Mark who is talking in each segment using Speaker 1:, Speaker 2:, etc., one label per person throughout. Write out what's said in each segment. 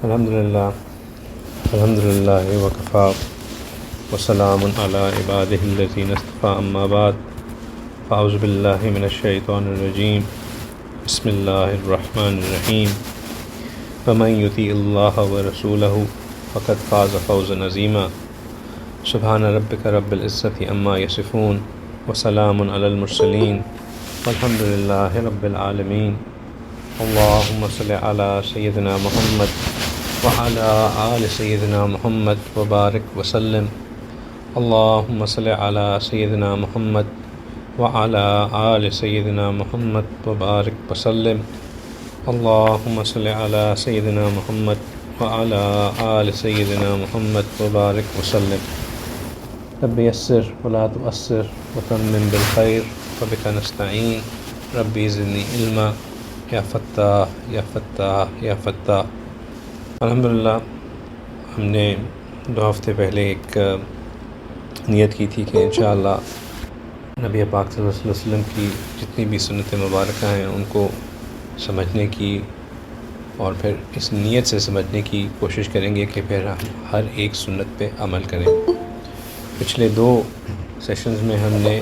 Speaker 1: الحمدللہ وکفا وسلام علی عبادہ الذین اصطفیٰ اما بعد فاعوذ باللہ من الشیطان الرجیم بسم اللہ الرحمن الرحیم فمن یطیع اللہ ورسولہ فقد فاز فوزا عظیما سبحان ربک رب العزۃ عما یصفون وسلام علی المرسلین والحمد للہ رب العالمین اللہم صل علی سیدنا محمد وعلى آل سیدنا محمد وبارک وسلم اللہم صل علی سیدنا محمد وعلى آل سیدنا محمد وبارک وسلم اللہم صل علی سیدنا محمد وعلى آل سیدنا محمد وبارک وسلم رب یسر ولا تعسر وتمم بالخیر وبک نستعین رب زدنی علما یا فتاح یا فتاح یا فتاح۔ الحمدللہ ہم نے 2 ہفتے پہلے ایک نیت کی تھی کہ انشاءاللہ نبی پاک صلی اللہ علیہ وسلم کی جتنی بھی سنت مبارکہ ہیں ان کو سمجھنے کی اور پھر اس نیت سے سمجھنے کی کوشش کریں گے کہ پھر ہم ہر ایک سنت پہ عمل کریں۔ پچھلے 2 سیشنز میں ہم نے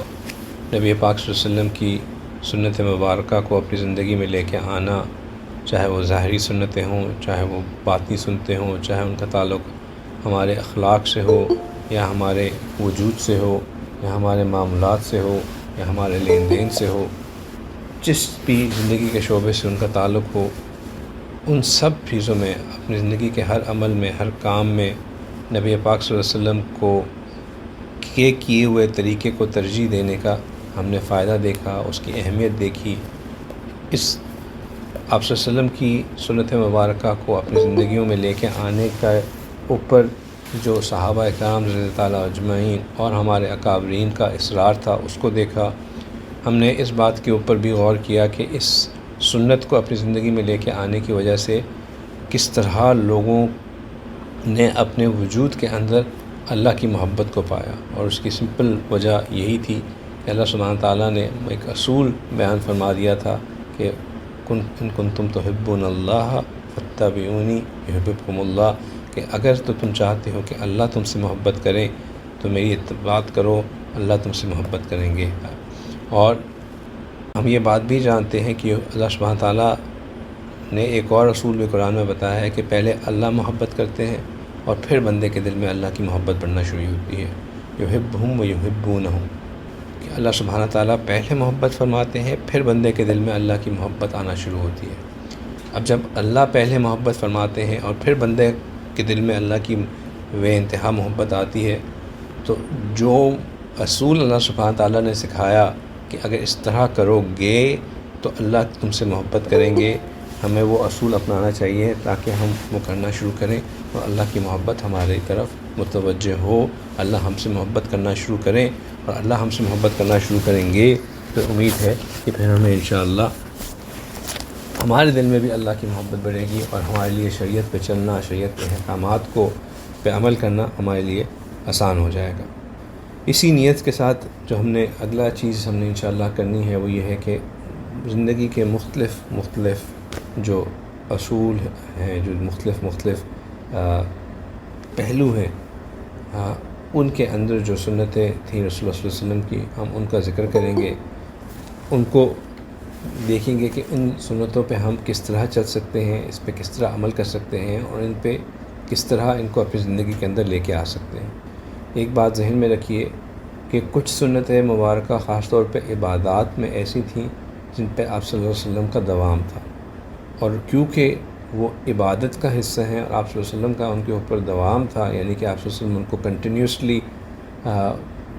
Speaker 1: نبی پاک صلی اللہ علیہ وسلم کی سنت مبارکہ کو اپنی زندگی میں لے کے آنا، چاہے وہ ظاہری سنتیں ہوں، چاہے وہ باطنی سنتیں ہوں، چاہے ان کا تعلق ہمارے اخلاق سے ہو یا ہمارے وجود سے ہو یا ہمارے معاملات سے ہو یا ہمارے لین دین سے ہو، جس بھی زندگی کے شعبے سے ان کا تعلق ہو، ان سب چیزوں میں اپنی زندگی کے ہر عمل میں، ہر کام میں نبی پاک صلی اللہ علیہ وسلم کو کیے ہوئے طریقے کو ترجیح دینے کا ہم نے فائدہ دیکھا، اس کی اہمیت دیکھی۔ اس آپ صلی اللہ علیہ وسلم کی سنت مبارکہ کو اپنی زندگیوں میں لے کے آنے کا اوپر جو صحابہ کرام رضی اللہ تعالیٰ اجمعین اور ہمارے اکابرین کا اصرار تھا، اس کو دیکھا۔ ہم نے اس بات کے اوپر بھی غور کیا کہ اس سنت کو اپنی زندگی میں لے کے آنے کی وجہ سے کس طرح لوگوں نے اپنے وجود کے اندر اللہ کی محبت کو پایا، اور اس کی سمپل وجہ یہی تھی کہ اللہ سبحانہ تعالیٰ نے ایک اصول بیان فرما دیا تھا کہ ان کنتم تحبون اللہ فاتبعونی یحببکم اللہ، کہ اگر تو تم چاہتے ہو کہ اللہ تم سے محبت کرے تو میری اتباع کرو، اللہ تم سے محبت کریں گے۔ اور ہم یہ بات بھی جانتے ہیں کہ اللہ سبحانہ تعالیٰ نے ایک اور اصول بھی قرآن میں بتایا ہے کہ پہلے اللہ محبت کرتے ہیں اور پھر بندے کے دل میں اللہ کی محبت بڑھنا شروع ہوتی ہے۔ یحبہم و یحبونہ، کہ اللہ سبحانہ تعالیٰ پہلے محبت فرماتے ہیں، پھر بندے کے دل میں اللہ کی محبت آنا شروع ہوتی ہے۔ اب جب اللہ پہلے محبت فرماتے ہیں اور پھر بندے کے دل میں اللہ کی بے انتہا محبت آتی ہے، تو جو اصول اللہ سبحانہ تعالیٰ نے سکھایا کہ اگر اس طرح کرو گے تو اللہ تم سے محبت کریں گے، ہمیں وہ اصول اپنانا چاہیے تاکہ ہم وہ کرنا شروع کریں اور اللہ کی محبت ہماری طرف متوجہ ہو، اللہ ہم سے محبت کرنا شروع کریں، اور اللہ ہم سے محبت کرنا شروع کریں گے تو امید ہے کہ پھر ہمیں انشاءاللہ ہمارے دل میں بھی اللہ کی محبت بڑھے گی اور ہمارے لیے شریعت پہ چلنا، شریعت کے احکامات کو پہ عمل کرنا ہمارے لیے آسان ہو جائے گا۔ اسی نیت کے ساتھ جو ہم نے اگلا چیز ہم نے انشاءاللہ کرنی ہے وہ یہ ہے کہ زندگی کے مختلف جو اصول ہیں، جو مختلف پہلو ہیں، ان کے اندر جو سنتیں تھیں رسول اللہ صلی اللہ علیہ وسلم کی، ہم ان کا ذکر کریں گے، ان کو دیکھیں گے کہ ان سنتوں پہ ہم کس طرح چل سکتے ہیں، اس پہ کس طرح عمل کر سکتے ہیں اور ان پہ کس طرح ان کو اپنی زندگی کے اندر لے کے آ سکتے ہیں۔ ایک بات ذہن میں رکھیے کہ کچھ سنتیں مبارکہ خاص طور پہ عبادات میں ایسی تھیں جن پہ آپ صلی اللہ علیہ وسلم کا دوام تھا، اور کیونکہ وہ عبادت کا حصہ ہیں اور آپ صلی اللہ علیہ وسلم کا ان کے اوپر دوام تھا، یعنی کہ آپ صلی اللہ علیہ وسلم ان کو کنٹینیوسلی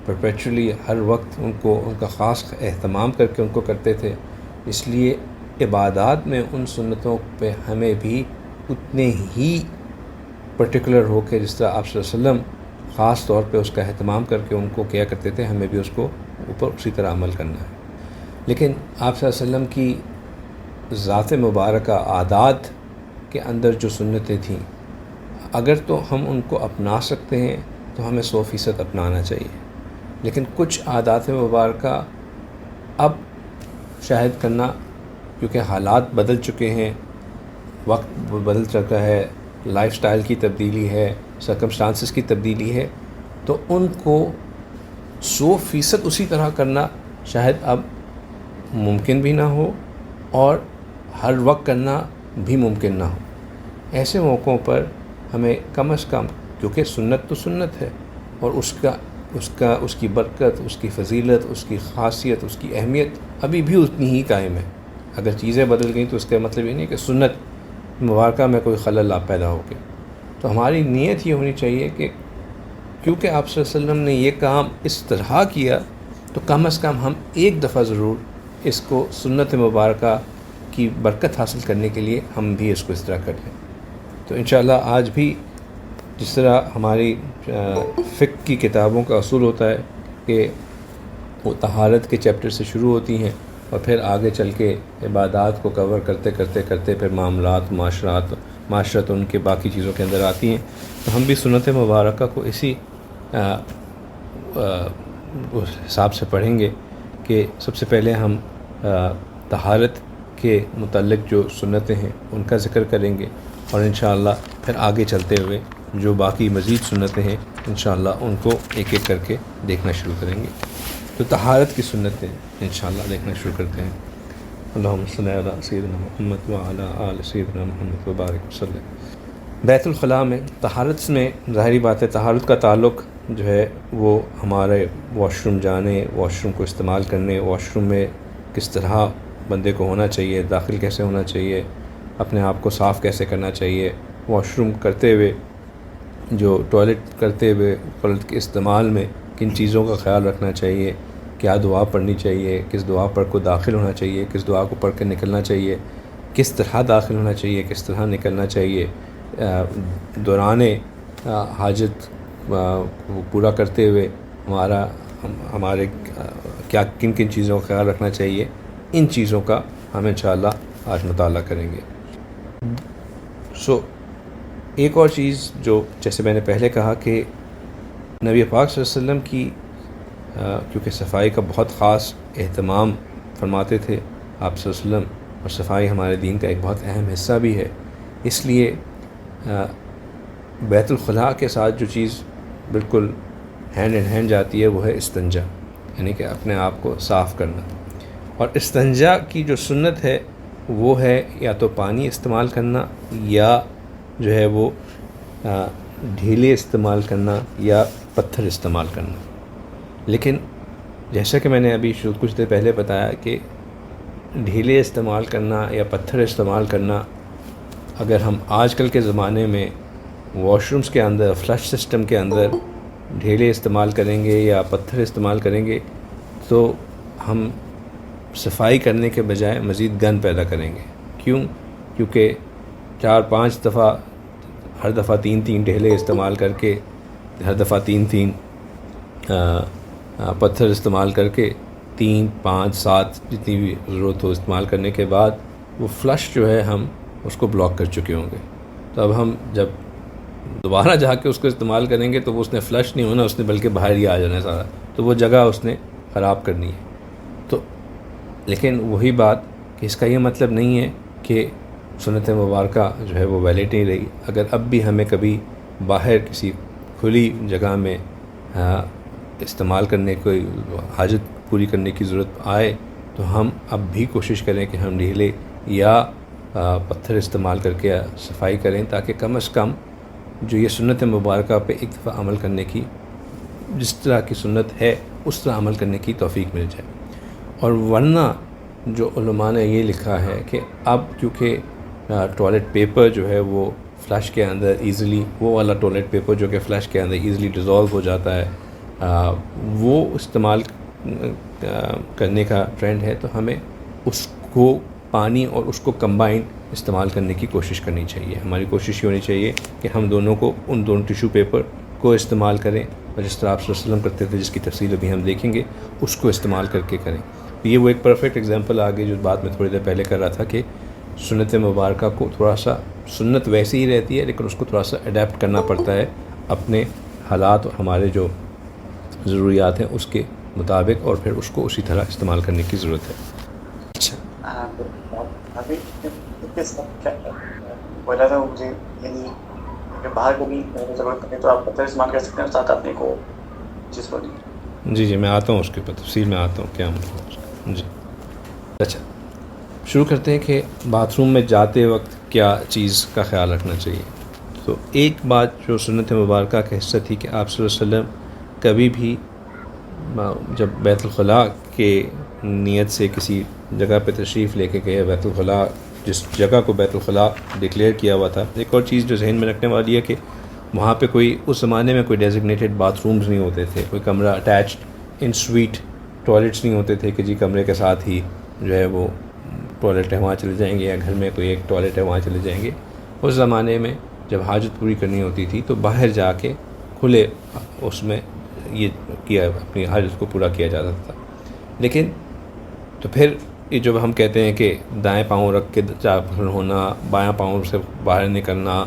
Speaker 1: پرپیچولی ہر وقت ان کا خاص اہتمام کر کے ان کو کرتے تھے، اس لیے عبادات میں ان سنتوں پہ ہمیں بھی اتنے ہی پرٹیکولر ہو کے جس طرح آپ صلی اللہ علیہ وسلم خاص طور پہ اس کا اہتمام کر کے ان کو کیا کرتے تھے، ہمیں بھی اس کو اوپر اسی طرح عمل کرنا ہے۔ لیکن آپ صلی اللہ علیہ وسلم کی ذات مبارکہ عادات کے اندر جو سنتیں تھیں، اگر تو ہم ان کو اپنا سکتے ہیں تو ہمیں 100% اپنانا چاہیے، لیکن کچھ عادات مبارکہ اب شاہد کرنا، کیونکہ حالات بدل چکے ہیں، وقت بدل چکا ہے، لائف سٹائل کی تبدیلی ہے، سرکمسٹانسز کی تبدیلی ہے، تو ان کو 100% اسی طرح کرنا شاید اب ممکن بھی نہ ہو اور ہر وقت کرنا بھی ممکن نہ ہو۔ ایسے موقعوں پر ہمیں کم از کم، کیونکہ سنت تو سنت ہے اور اس کی برکت، اس کی فضیلت، اس کی خاصیت، اس کی اہمیت ابھی بھی اتنی ہی قائم ہے۔ اگر چیزیں بدل گئیں تو اس کا مطلب یہ نہیں کہ سنت مبارکہ میں کوئی خلل پیدا ہو گیا۔ تو ہماری نیت یہ ہونی چاہیے کہ کیونکہ آپ صلی اللہ علیہ وسلم نے یہ کام اس طرح کیا تو کم از کم ہم ایک دفعہ ضرور اس کو سنت مبارکہ کی برکت حاصل کرنے کے لیے ہم بھی اس کو اس طرح کر لیں۔ تو انشاءاللہ آج بھی جس طرح ہماری فقہ کی کتابوں کا اصول ہوتا ہے کہ وہ طہارت کے چیپٹر سے شروع ہوتی ہیں اور پھر آگے چل کے عبادات کو کور کرتے کرتے کرتے پھر معاملات، معاشرت ان کے باقی چیزوں کے اندر آتی ہیں، تو ہم بھی سنت مبارکہ کو اسی حساب سے پڑھیں گے کہ سب سے پہلے ہم طہارت کے متعلق جو سنتیں ہیں ان کا ذکر کریں گے، اور انشاءاللہ پھر آگے چلتے ہوئے جو باقی مزید سنتیں ہیں انشاءاللہ ان کو ایک ایک کر کے دیکھنا شروع کریں گے۔ تو طہارت کی سنتیں انشاءاللہ دیکھنا شروع کرتے ہیں۔ اللہم صلی علی سیدنا محمد وعلی آل سیدنا محمد وبارک وسلم۔ بیت الخلاء میں طہارت میں ظاہری بات ہے، طہارت کا تعلق جو ہے وہ ہمارے واش روم جانے، واش روم کو استعمال کرنے، واش روم میں کس طرح بندے کو ہونا چاہیے، داخل کیسے ہونا چاہیے، اپنے آپ کو صاف کیسے کرنا چاہیے، واش روم کرتے ہوئے جو ٹوائلٹ کرتے ہوئے ٹوائلٹ کے استعمال میں کن چیزوں کا خیال رکھنا چاہیے، کیا دعا پڑھنی چاہیے، کس دعا پڑھ کو داخل ہونا چاہیے، کس دعا کو پڑھ کے نکلنا چاہیے، کس طرح داخل ہونا چاہیے، کس طرح نکلنا چاہیے، دوران حاجت پورا کرتے ہوئے ہمارے کیا کن کن چیزوں کا خیال رکھنا چاہیے، ان چیزوں کا ہم انشاءاللہ آج مطالعہ کریں گے۔ ایک اور چیز جو جیسے میں نے پہلے کہا کہ نبی پاک صلی اللہ علیہ وسلم کی کیونکہ صفائی کا بہت خاص اہتمام فرماتے تھے آپ صلی اللہ علیہ وسلم، اور صفائی ہمارے دین کا ایک بہت اہم حصہ بھی ہے، اس لیے بیت الخلاء کے ساتھ جو چیز بالکل ہینڈ ان ہینڈ جاتی ہے وہ ہے استنجا، یعنی کہ اپنے آپ کو صاف کرنا۔ اور استنجا کی جو سنت ہے وہ ہے یا تو پانی استعمال کرنا یا جو ہے وہ ڈھیلے استعمال کرنا یا پتھر استعمال کرنا۔ لیکن جیسا کہ میں نے ابھی کچھ دیر پہلے بتایا کہ ڈھیلے استعمال کرنا یا پتھر استعمال کرنا، اگر ہم آج کل کے زمانے میں واش رومز کے اندر فلش سسٹم کے اندر ڈھیلے استعمال کریں گے یا پتھر استعمال کریں گے تو ہم صفائی کرنے کے بجائے مزید گند پیدا کریں گے۔ کیونکہ 4-5 دفعہ، ہر دفعہ 3 ڈھیلے استعمال کر کے، ہر دفعہ 3 پتھر استعمال کر کے 3، 5، 7 جتنی بھی ضرورت ہو استعمال کرنے کے بعد وہ فلش جو ہے ہم اس کو بلاک کر چکے ہوں گے۔ تو اب ہم جب دوبارہ جا کے اس کو استعمال کریں گے تو وہ اس نے فلش نہیں ہونا، اس نے بلکہ باہر ہی آ جانا ہے سارا، تو وہ جگہ اس نے خراب کرنی ہے۔ تو لیکن وہی بات کہ اس کا یہ مطلب نہیں ہے کہ سنت مبارکہ جو ہے وہ ویلڈ نہیں رہی۔ اگر اب بھی ہمیں کبھی باہر کسی کھلی جگہ میں استعمال کرنے کوئی حاجت پوری کرنے کی ضرورت آئے تو ہم اب بھی کوشش کریں کہ ہم ڈھیلے یا پتھر استعمال کر کے صفائی کریں، تاکہ کم از کم جو یہ سنت مبارکہ پہ ایک دفعہ عمل کرنے کی، جس طرح کی سنت ہے اس طرح عمل کرنے کی توفیق مل جائے۔ اور ورنہ جو علماء نے یہ لکھا ہے کہ اب کیونکہ ٹوائلٹ پیپر جو ہے وہ فلش کے اندر ایزیلی، وہ والا ٹوائلٹ پیپر جو کہ فلش کے اندر ایزیلی ڈیزالو ہو جاتا ہے، وہ استعمال کرنے کا ٹرینڈ ہے، تو ہمیں اس کو پانی اور اس کو کمبائن استعمال کرنے کی کوشش کرنی چاہیے۔ ہماری کوشش یہ ہونی چاہیے کہ ہم دونوں کو، ان دونوں ٹیشو پیپر کو استعمال کریں، اور جس طرح آپ صلی اللہ علیہ وسلم کرتے تھے، جس کی تفصیل ابھی ہم دیکھیں گے، اس کو استعمال کر کے کریں۔ یہ وہ ایک پرفیکٹ ایگزامپل آگے جو بات میں تھوڑی دیر پہلے کر رہا تھا کہ سنت مبارکہ کو تھوڑا سا، سنت ویسی ہی رہتی ہے لیکن اس کو تھوڑا سا اڈیپٹ کرنا پڑتا ہے اپنے حالات اور ہمارے جو ضروریات ہیں اس کے مطابق، اور پھر اس کو اسی طرح استعمال کرنے کی ضرورت ہے۔ اچھا،
Speaker 2: ابھی بولا تھا مجھے، یعنی کہ باہر کبھی ضرورت پڑے تو آپ پتہ استعمال کر سکتے ہیں ساتھ اپنے کو چیز کو.
Speaker 1: جی جی میں آتا ہوں اس کے اوپر تفصیل میں آتا ہوں کیا مطلب. جی اچھا شروع کرتے ہیں کہ باتھ روم میں جاتے وقت کیا چیز کا خیال رکھنا چاہیے. تو ایک بات جو سنت مبارکہ کا حصہ تھی کہ آپ صلی اللہ علیہ وسلم کبھی بھی جب بیت الخلاء کے نیت سے کسی جگہ پہ تشریف لے کے گئے، بیت الخلاء جس جگہ کو بیت الخلاء ڈکلیئر کیا ہوا تھا. ایک اور چیز جو ذہن میں رکھنے والی ہے کہ وہاں پہ کوئی اس زمانے میں کوئی ڈیزگنیٹڈ باتھ رومز نہیں ہوتے تھے، کوئی کمرہ اٹیچڈ ان سویٹ ٹوائلٹس نہیں ہوتے تھے کہ جی کمرے کے ساتھ ہی جو ہے وہ ٹوائلٹ ہے وہاں چلے جائیں گے، یا گھر میں کوئی ایک ٹوائلٹ ہے وہاں چلے جائیں گے. اس زمانے میں جب حاجت پوری کرنی ہوتی تھی تو باہر جا کے کھلے اس میں یہ کیا اپنی حاجت کو پورا کیا جاتا تھا. لیکن تو پھر یہ جو ہم کہتے ہیں کہ دائیں پاؤں رکھ کے داخل ہونا، بایاں پاؤں سے باہر نکلنا،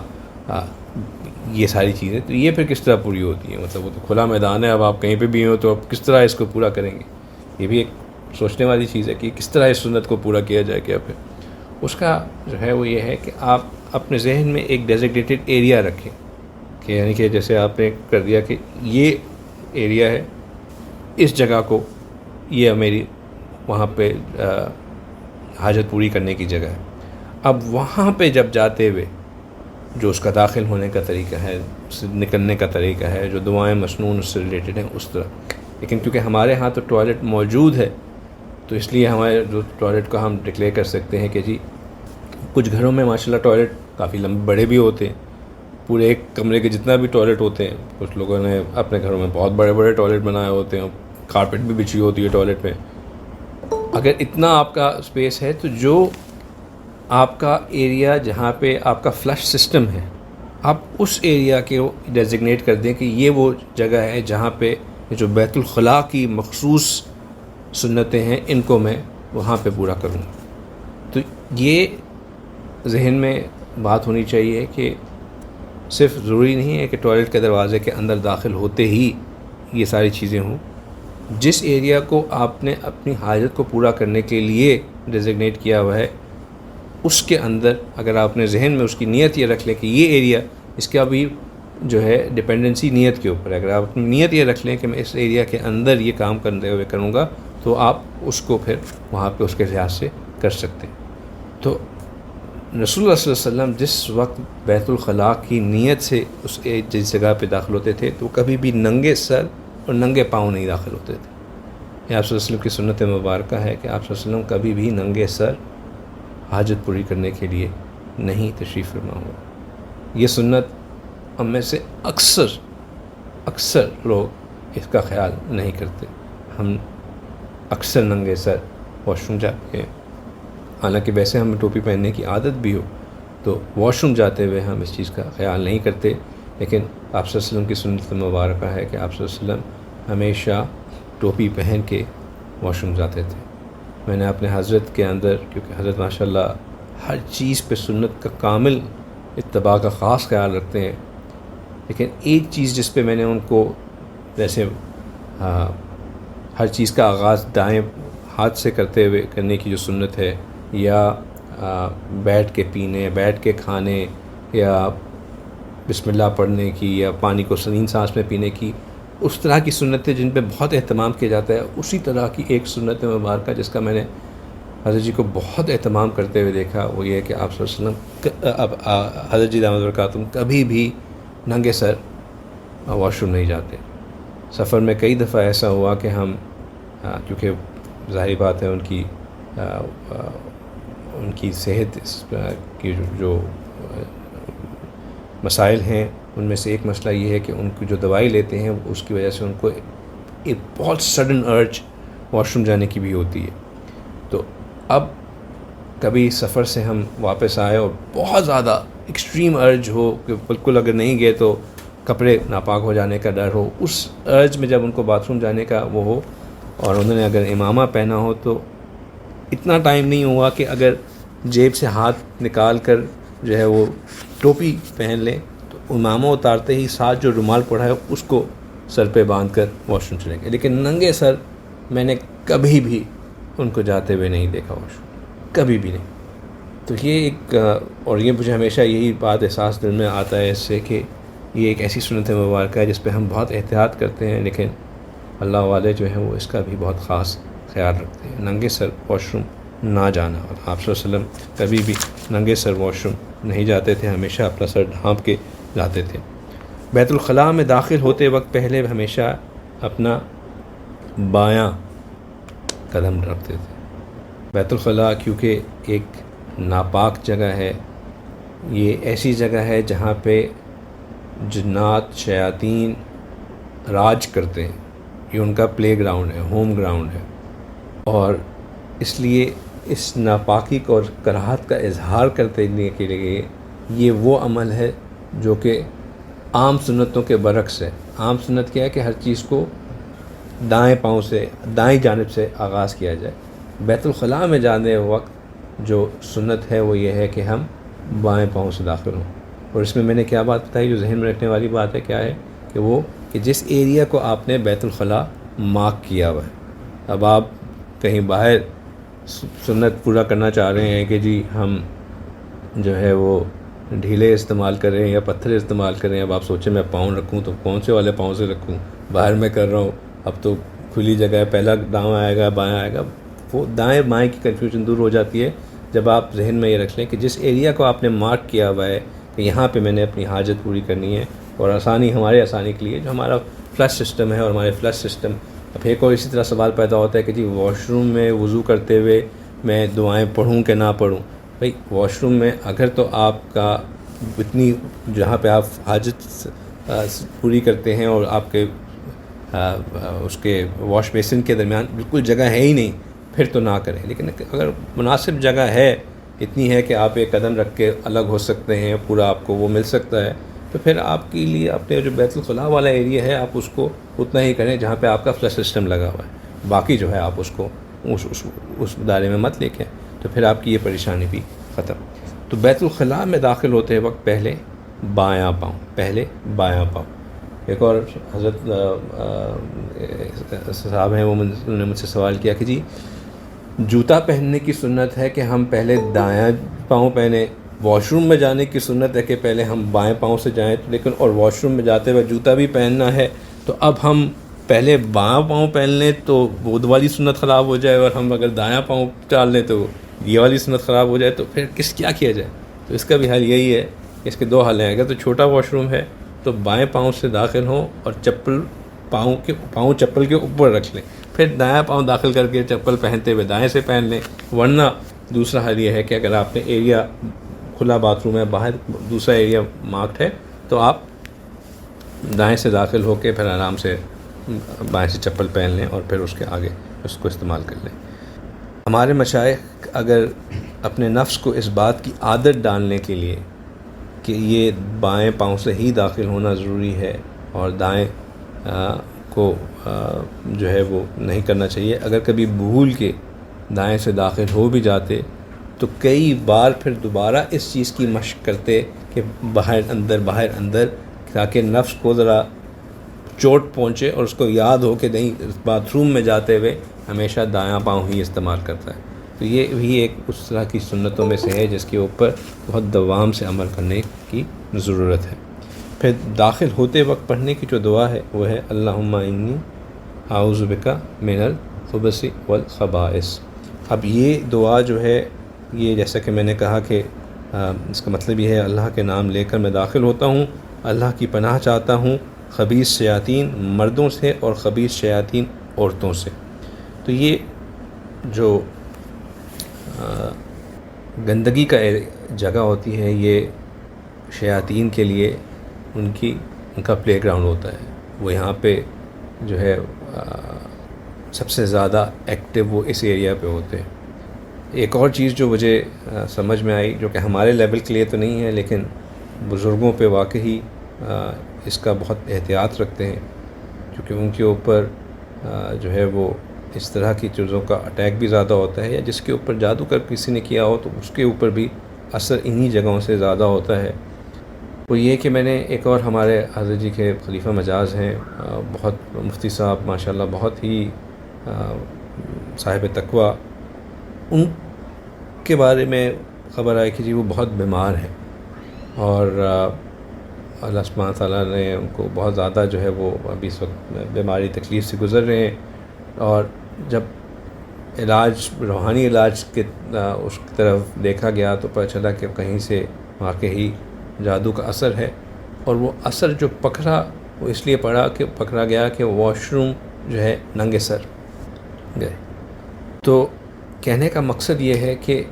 Speaker 1: یہ ساری چیزیں تو یہ پھر کس طرح پوری ہوتی ہیں؟ مطلب وہ تو کھلا میدان ہے، اب آپ کہیں پہ بھی ہو تو اب کس طرح اس کو پورا کریں گے؟ یہ بھی ایک سوچنے والی چیز ہے کہ کس طرح اس سنت کو پورا کیا جائے. کیا پھر اس کا جو ہے وہ یہ ہے کہ آپ اپنے ذہن میں ایک ڈیزگنیٹڈ ایریا رکھیں کہ یعنی کہ جیسے آپ نے کر دیا کہ یہ ایریا ہے، اس جگہ کو یہ میری وہاں پہ حاجت پوری کرنے کی جگہ ہے. اب وہاں پہ جب جاتے ہوئے جو اس کا داخل ہونے کا طریقہ ہے، نکلنے کا طریقہ ہے، جو دعائیں مسنون اس سے ریلیٹڈ ہیں اس طرح. لیکن کیونکہ ہمارے ہاں تو ٹوائلٹ موجود ہے تو اس لیے ہمارے جو ٹوائلٹ کو ہم ڈکلیئر کر سکتے ہیں کہ جی کچھ گھروں میں ماشاءاللہ ٹوائلٹ کافی لمبے بڑے بھی ہوتے ہیں، پورے ایک کمرے کے جتنا بھی ٹوائلٹ ہوتے ہیں. کچھ لوگوں نے اپنے گھروں میں بہت بڑے بڑے ٹوائلٹ بنائے ہوتے ہیں، کارپٹ بھی بچھی ہوتی ہے ٹوائلٹ میں. اگر اتنا آپ کا اسپیس ہے تو جو آپ کا ایریا جہاں پہ آپ کا فلش سسٹم ہے، آپ اس ایریا کے ڈیزگنیٹ کر دیں کہ یہ وہ جگہ ہے جہاں پہ جو بیت الخلاء کی مخصوص سنتیں ہیں ان کو میں وہاں پہ پورا کروں. تو یہ ذہن میں بات ہونی چاہیے کہ صرف ضروری نہیں ہے کہ ٹوائلٹ کے دروازے کے اندر داخل ہوتے ہی یہ ساری چیزیں ہوں. جس ایریا کو آپ نے اپنی حاجت کو پورا کرنے کے لیے ڈیزگنیٹ کیا ہوا ہے اس کے اندر اگر آپ نے ذہن میں اس کی نیت یہ رکھ لیں کہ یہ ایریا، اس کا بھی جو ہے ڈپینڈنسی نیت کے اوپر ہے. اگر آپ اپنی نیت یہ رکھ لیں کہ میں اس ایریا کے اندر یہ کام کرتے ہوئے کروں گا تو آپ اس کو پھر وہاں پہ اس کے لحاظ سے کر سکتے ہیں. تو رسول اللہ صلی اللہ علیہ وسلم جس وقت بیت الخلاء کی نیت سے اس جس جگہ پہ داخل ہوتے تھے تو کبھی بھی ننگے سر اور ننگے پاؤں نہیں داخل ہوتے تھے. یہ آپ صلی اللہ علیہ وسلم کی سنت مبارکہ ہے کہ آپ صلی اللہ علیہ وسلم کبھی بھی ننگے سر حاجت پوری کرنے کے لیے نہیں تشریف فرما ہوا. یہ سنت ہم میں سے اکثر لوگ اس کا خیال نہیں کرتے. ہم اکثر ننگے سر واش روم جاتے ہیں، حالانکہ ویسے ہمیں ٹوپی پہننے کی عادت بھی ہو تو واش روم جاتے ہوئے ہم اس چیز کا خیال نہیں کرتے. لیکن آپ صلی اللہ علیہ وسلم کی سنت مبارکہ ہے کہ آپ صلی اللہ علیہ وسلم ہمیشہ ٹوپی پہن کے واش روم جاتے تھے. میں نے اپنے حضرت کے اندر، کیونکہ حضرت ماشاءاللہ ہر چیز پہ سنت کا کامل اتباع کا خاص خیال رکھتے ہیں، لیکن ایک چیز جس پہ میں نے ان کو جیسے ہر چیز کا آغاز دائیں ہاتھ سے کرتے ہوئے کرنے کی جو سنت ہے، یا بیٹھ کے پینے، بیٹھ کے کھانے، یا بسم اللہ پڑھنے کی، یا پانی کو سنین سانس میں پینے کی، اس طرح کی سنتیں جن پہ بہت اہتمام کیا جاتا ہے، اسی طرح کی ایک سنت مبارکہ جس کا میں نے حضرت جی کو بہت اہتمام کرتے ہوئے دیکھا وہ یہ ہے کہ آپ صلی اللہ علیہ وسلم حضرت جی دامت برکاتہم کبھی بھی ننگے سر واش روم نہیں جاتے. سفر میں کئی دفعہ ایسا ہوا کہ ہم کیونکہ ظاہری بات ہے ان کی صحت کی جو مسائل ہیں ان میں سے ایک مسئلہ یہ ہے کہ ان کی جو دوائی لیتے ہیں اس کی وجہ سے ان کو ایک بہت سڈن ارج واش روم جانے کی بھی ہوتی ہے. تو اب کبھی سفر سے ہم واپس آئے اور بہت زیادہ ایکسٹریم ارج ہو کہ بالکل اگر نہیں گئے تو کپڑے ناپاک ہو جانے کا ڈر ہو، اس ارج میں جب ان کو باتھ روم جانے کا وہ ہو اور انہوں نے اگر امامہ پہنا ہو تو اتنا ٹائم نہیں ہوا کہ اگر جیب سے ہاتھ نکال کر جو ہے وہ ٹوپی پہن لیں تو امامہ اتارتے ہی ساتھ جو رومال پڑا ہے اس کو سر پہ باندھ کر واش روم چلیں گے. لیکن ننگے سر میں نے کبھی بھی ان کو جاتے ہوئے نہیں دیکھا واش روم، کبھی بھی نہیں. تو یہ ایک اور یہ مجھے ہمیشہ یہی بات احساس دل میں آتا ہے اس سے کہ یہ ایک ایسی سنت مبارکہ ہے جس پہ ہم بہت احتیاط کرتے ہیں، لیکن اللہ والے جو ہیں وہ اس کا بھی بہت خاص خیال رکھتے ہیں۔ ننگے سر واش روم نہ جانا، اور آپ صلی اللہ علیہ وسلم کبھی بھی ننگے سر واش روم نہیں جاتے تھے، ہمیشہ اپنا سر ڈھانپ کے جاتے تھے۔ بیت الخلاء میں داخل ہوتے وقت پہلے ہمیشہ اپنا بایاں قدم رکھتے تھے۔ بیت الخلاء کیونکہ ایک ناپاک جگہ ہے، یہ ایسی جگہ ہے جہاں پہ جنات شیاطین راج کرتے ہیں، یہ ان کا پلے گراؤنڈ ہے، ہوم گراؤنڈ ہے، اور اس لیے اس ناپاکی کو اور کراہت کا اظہار کرتے کے لیے یہ وہ عمل ہے جو کہ عام سنتوں کے برعکس ہے۔ عام سنت کیا ہے کہ ہر چیز کو دائیں پاؤں سے، دائیں جانب سے آغاز کیا جائے۔ بیت الخلاء میں جانے وقت جو سنت ہے وہ یہ ہے کہ ہم بائیں پاؤں سے داخل ہوں۔ اور اس میں نے کیا بات بتائی جو ذہن میں رکھنے والی بات ہے، کیا ہے کہ وہ کہ جس ایریا کو آپ نے بیت الخلاء مارک کیا ہوا ہے، اب آپ کہیں باہر سنت پورا کرنا چاہ رہے ہیں کہ جی ہم جو ہے وہ ڈھیلے استعمال کر رہے ہیں یا پتھر استعمال کر رہے ہیں، اب آپ سوچیں میں پاؤں رکھوں تو کون سے والے پاؤں سے رکھوں، باہر میں کر رہا ہوں، اب تو کھلی جگہ ہے، پہلا داؤں آئے گا بایاں آئے گا، وہ دائیں بائیں کی کنفیوژن دور ہو جاتی ہے جب آپ ذہن میں یہ رکھ لیں کہ جس ایریا کو آپ نے مارک کیا ہوا ہے کہ یہاں پہ میں نے اپنی حاجت پوری کرنی ہے، اور آسانی ہمارے آسانی کے لیے جو ہمارا فلش سسٹم ہے، اور ہمارے فلش سسٹم اب ایک اور اسی طرح سوال پیدا ہوتا ہے کہ جی واش روم میں وضو کرتے ہوئے میں دعائیں پڑھوں کہ نہ پڑھوں۔ بھائی واش روم میں اگر تو آپ کا اتنی جہاں پہ آپ حاجت پوری کرتے ہیں اور آپ کے اس کے واش بیسن کے درمیان بالکل جگہ ہے ہی نہیں، پھر تو نہ کریں، لیکن اگر مناسب جگہ ہے، اتنی ہے کہ آپ ایک قدم رکھ کے الگ ہو سکتے ہیں، پورا آپ کو وہ مل سکتا ہے، تو پھر آپ کے لیے اپنے جو بیت الخلاء والا ایریا ہے آپ اس کو اتنا ہی کریں جہاں پہ آپ کا فلش سسٹم لگا ہوا ہے، باقی جو ہے آپ اس کو اس دائرے میں مت لے کے، تو پھر آپ کی یہ پریشانی بھی ختم۔ تو بیت الخلاء میں داخل ہوتے وقت پہلے بایاں پاؤں۔ ایک اور حضرت صاحب ہیں، انہوں نے مجھ سے سوال کیا کہ جی جوتا پہننے کی سنت ہے کہ ہم پہلے دایاں پاؤں پہنیں، واش روم میں جانے کی سنت ہے کہ پہلے ہم بائیں پاؤں سے جائیں، لیکن اور واش روم میں جاتے ہوئے جوتا بھی پہننا ہے، تو اب ہم پہلے بایاں پاؤں پہن لیں تو وہ والی سنت خراب ہو جائے، اور ہم اگر دایاں پاؤں ڈال لیں تو یہ والی سنت خراب ہو جائے، تو پھر کیا کیا جائے؟ تو اس کا بھی حل یہی ہے، اس کے دو حل ہیں۔ اگر تو چھوٹا واش روم ہے تو بائیں پاؤں سے داخل ہوں اور پاؤں چپل کے اوپر رکھ لیں، پھر دایاں پاؤں داخل کر کے چپل پہنتے ہوئے دائیں سے پہن لیں، ورنہ دوسرا حل یہ ہے کہ اگر آپ نے ایریا کھلا باتھ روم ہے، باہر دوسرا ایریا مارکڈ ہے، تو آپ دائیں سے داخل ہو کے پھر آرام سے بائیں سے چپل پہن لیں اور پھر اس کے آگے اس کو استعمال کر لیں۔ ہمارے مشائخ اگر اپنے نفس کو اس بات کی عادت ڈالنے کے لیے کہ یہ بائیں پاؤں سے ہی داخل ہونا ضروری ہے اور دائیں کو جو ہے وہ نہیں کرنا چاہیے، اگر کبھی بھول کے دائیں سے داخل ہو بھی جاتے تو کئی بار پھر دوبارہ اس چیز کی مشق کرتے کہ باہر اندر، تاکہ نفس کو ذرا چوٹ پہنچے اور اس کو یاد ہو کہ نہیں باتھ روم میں جاتے ہوئے ہمیشہ دایاں پاؤں ہی استعمال کرتا ہے۔ تو یہ بھی ایک اس طرح کی سنتوں میں سے ہے جس کے اوپر بہت دوام سے عمل کرنے کی ضرورت ہے۔ پھر داخل ہوتے وقت پڑھنے کی جو دعا ہے وہ ہے اللہم انی اعوذ بک من الخبث والخبائث۔ اب یہ دعا جو ہے یہ جیسا کہ میں نے کہا کہ اس کا مطلب یہ ہے اللہ کے نام لے کر میں داخل ہوتا ہوں، اللہ کی پناہ چاہتا ہوں خبیث شیاطین مردوں سے اور خبیث شیاطین عورتوں سے۔ تو یہ جو گندگی کا جگہ ہوتی ہے یہ شیاطین کے لیے ان کا پلے گراؤنڈ ہوتا ہے، وہ یہاں پہ جو ہے سب سے زیادہ ایکٹیو وہ اس ایریا پہ ہوتے ہیں۔ ایک اور چیز جو مجھے سمجھ میں آئی جو کہ ہمارے لیول کے لیے تو نہیں ہے لیکن بزرگوں پہ واقعی اس کا بہت احتیاط رکھتے ہیں، کیونکہ ان کے اوپر جو ہے وہ اس طرح کی چیزوں کا اٹیک بھی زیادہ ہوتا ہے، یا جس کے اوپر جادو کر کسی نے کیا ہو تو اس کے اوپر بھی اثر انہی جگہوں سے زیادہ ہوتا ہے۔ وہ یہ کہ میں نے ایک اور ہمارے حضرت جی کے خلیفہ مجاز ہیں، بہت مفتی صاحب ماشاءاللہ بہت ہی صاحب تقویٰ، ان کے بارے میں خبر آئی کہ جی وہ بہت بیمار ہے اور اللہ سبحانہ تعالیٰ نے ان کو بہت زیادہ جو ہے وہ ابھی اس وقت بیماری تکلیف سے گزر رہے ہیں، اور جب علاج روحانی علاج کے اس کی طرف دیکھا گیا تو پتہ چلا کہ کہیں سے واقعی جادو کا اثر ہے، اور وہ اثر جو پکڑا وہ اس لیے پکڑا گیا کہ واش روم جو ہے ننگے سر گئے۔ تو کہنے کا مقصد یہ ہے کہ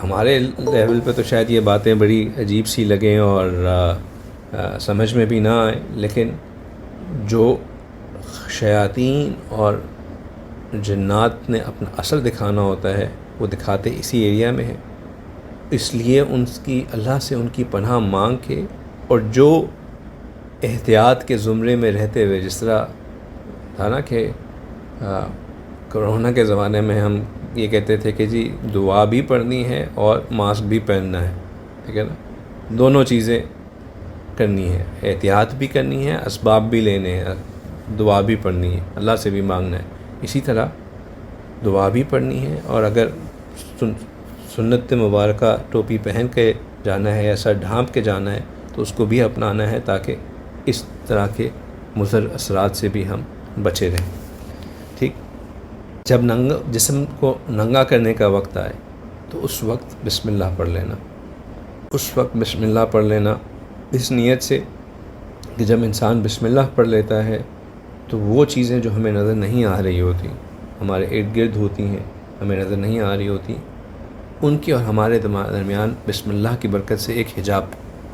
Speaker 1: ہمارے لیول پہ تو شاید یہ باتیں بڑی عجیب سی لگیں اور سمجھ میں بھی نہ آئیں، لیکن جو شیاطین اور جنات نے اپنا اثر دکھانا ہوتا ہے وہ دکھاتے اسی ایریا میں ہے، اس لیے ان کی اللہ سے ان کی پناہ مانگ کے، اور جو احتیاط کے زمرے میں رہتے ہوئے، جس طرح تھا نا کہ کرونا کے زمانے میں ہم یہ کہتے تھے کہ جی دعا بھی پڑھنی ہے اور ماسک بھی پہننا ہے، ٹھیک ہے نا، دونوں چیزیں کرنی ہے، احتیاط بھی کرنی ہے، اسباب بھی لینے ہیں، دعا بھی پڑھنی ہے، اللہ سے بھی مانگنا ہے، اسی طرح دعا بھی پڑھنی ہے، اور اگر سنت مبارکہ ٹوپی پہن کے جانا ہے یا سر ڈھانپ کے جانا ہے تو اس کو بھی اپنانا ہے، تاکہ اس طرح کے مضر اثرات سے بھی ہم بچے رہیں۔ ٹھیک، جب جسم کو ننگا کرنے کا وقت آئے تو اس وقت بسم اللہ پڑھ لینا، اس وقت بسم اللہ پڑھ لینا اس نیت سے کہ جب انسان بسم اللہ پڑھ لیتا ہے تو وہ چیزیں جو ہمیں نظر نہیں آ رہی ہوتی، ہمارے ارد گرد ہوتی ہیں، ہمیں نظر نہیں آ رہی ہوتی، ان کی اور ہمارے درمیان بسم اللہ کی برکت سے ایک حجاب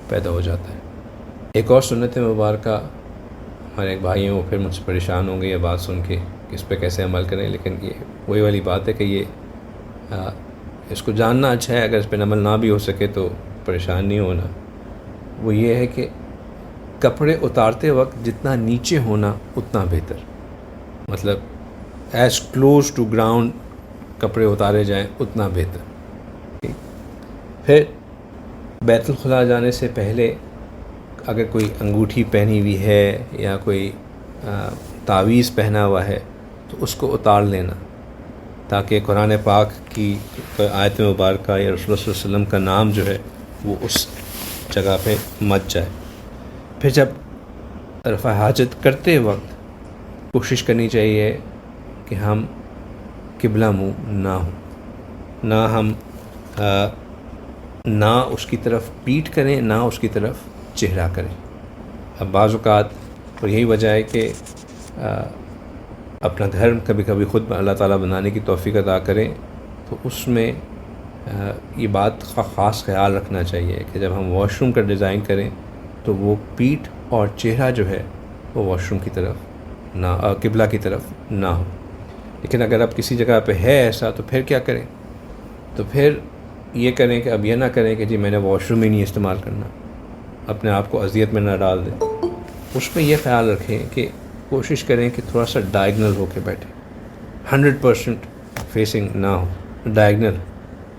Speaker 1: پیدا ہو جاتا ہے۔ ایک اور سنت مبارکہ، ہمارے ایک بھائی ہیں وہ پھر مجھ سے پریشان ہوں گے یہ بات سن کے کہ اس پہ کیسے عمل کریں، لیکن یہ وہی والی بات ہے کہ یہ اس کو جاننا اچھا ہے، اگر اس پہ عمل نہ بھی ہو سکے تو پریشان نہیں ہونا۔ وہ یہ ہے کہ کپڑے اتارتے وقت جتنا نیچے ہونا اتنا بہتر، مطلب ایز کلوز ٹو گراؤنڈ کپڑے اتارے جائیں اتنا بہتر۔ پھر بیت الخلاء جانے سے پہلے اگر کوئی انگوٹھی پہنی ہوئی ہے یا کوئی تعویذ پہنا ہوا ہے تو اس کو اتار لینا، تاکہ قرآن پاک کی آیت مبارکہ یا رسول اللہ صلی اللہ علیہ وسلم کا نام جو ہے وہ اس جگہ پہ مچ جائے۔ پھر جب رفع حاجت کرتے وقت کوشش کرنی چاہیے کہ ہم قبلہ منہ نہ ہوں، نہ ہم نہ اس کی طرف پیٹھ کریں، نہ اس کی طرف چہرہ کریں۔ اب بعض اوقات اور یہی وجہ ہے کہ اپنا گھر کبھی کبھی خود اللہ تعالیٰ بنانے کی توفیق عطا کریں تو اس میں یہ بات کا خاص خیال رکھنا چاہیے کہ جب ہم واش روم کا ڈیزائن کریں تو وہ پیٹھ اور چہرہ جو ہے وہ واش روم کی طرف نہ، قبلہ کی طرف نہ ہو۔ لیکن اگر اب کسی جگہ پہ ہے ایسا تو پھر کیا کریں؟ تو پھر یہ کریں کہ اب یہ نہ کریں کہ جی میں نے واش روم ہی نہیں استعمال کرنا، اپنے آپ کو اذیت میں نہ ڈال دیں۔ اس پہ یہ خیال رکھیں کہ کوشش کریں کہ تھوڑا سا ڈائگنل ہو کے بیٹھیں، 100% فیسنگ نہ ہو، ڈائگنل۔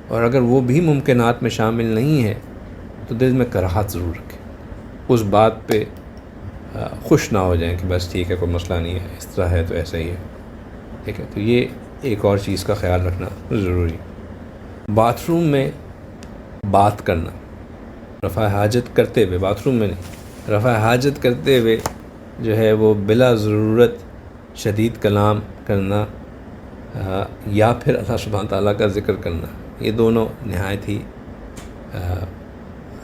Speaker 1: اور اگر وہ بھی ممکنات میں شامل نہیں ہے تو دل میں کراہت ضرور رکھیں، اس بات پہ خوش نہ ہو جائیں کہ بس ٹھیک ہے کوئی مسئلہ نہیں ہے، اس طرح ہے تو ایسا ہی ہے، ٹھیک ہے۔ تو یہ ایک اور چیز کا خیال رکھنا ضروری۔ باتھ روم میں بات کرنا، رفع حاجت کرتے ہوئے، باتھ روم میں نہیں، رفع حاجت کرتے ہوئے جو ہے وہ بلا ضرورت شدید کلام کرنا یا پھر اللہ سبحانہ تعالیٰ کا ذکر کرنا، یہ دونوں نہایت ہی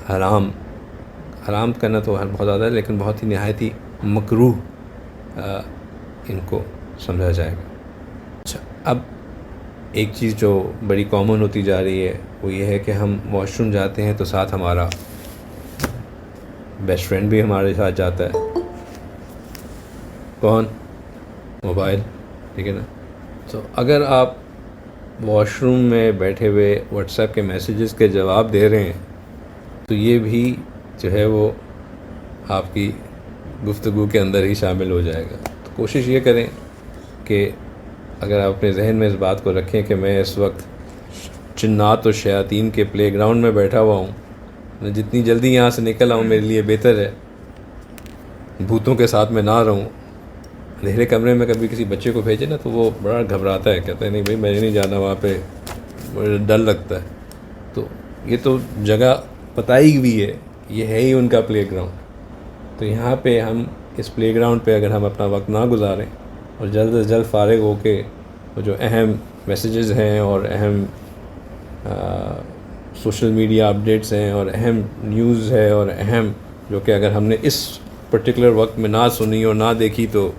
Speaker 1: حرام کرنا تو بہت زیادہ ہے، لیکن بہت ہی نہایت ہی مکروہ ان کو سمجھا جائے گا۔ اچھا، اب ایک چیز جو بڑی کامن ہوتی جا رہی ہے وہ یہ ہے کہ ہم واش روم جاتے ہیں تو ساتھ ہمارا بیسٹ فرینڈ بھی ہمارے ساتھ جاتا ہے۔ کون؟ موبائل، ٹھیک ہے نا۔ تو اگر آپ واش روم میں بیٹھے ہوئے واٹس ایپ کے میسیجز کے جواب دے رہے ہیں تو یہ بھی جو ہے وہ آپ کی گفتگو کے اندر ہی شامل ہو جائے گا۔ تو کوشش یہ کریں کہ اگر آپ اپنے ذہن میں اس بات کو رکھیں کہ میں اس وقت جنات و شیاطین کے پلے گراؤنڈ میں بیٹھا ہوا ہوں، میں جتنی جلدی یہاں سے نکل آؤں میرے لیے بہتر ہے، بھوتوں کے ساتھ میں نہ رہوں۔ اندھیرے کمرے میں کبھی کسی بچے کو بھیجے نا تو وہ بڑا گھبراتا ہے، کہتا ہے نہیں بھائی میں نہیں جانا وہاں پہ، مجھے ڈر لگتا ہے۔ تو یہ تو جگہ بتائی ہوئی ہے، یہ ہے ہی ان کا پلے گراؤنڈ، تو یہاں پہ ہم اس پلے گراؤنڈ پہ اگر ہم اپنا وقت نہ گزاریں اور جلد از جلد فارغ ہو کے وہ جو اہم میسیجز ہیں اور اہم سوشل میڈیا اپڈیٹس ہیں اور اہم نیوز ہے اور اہم جو کہ اگر ہم نے اس پرٹیکولر وقت میں نہ سنی اور نہ دیکھی تو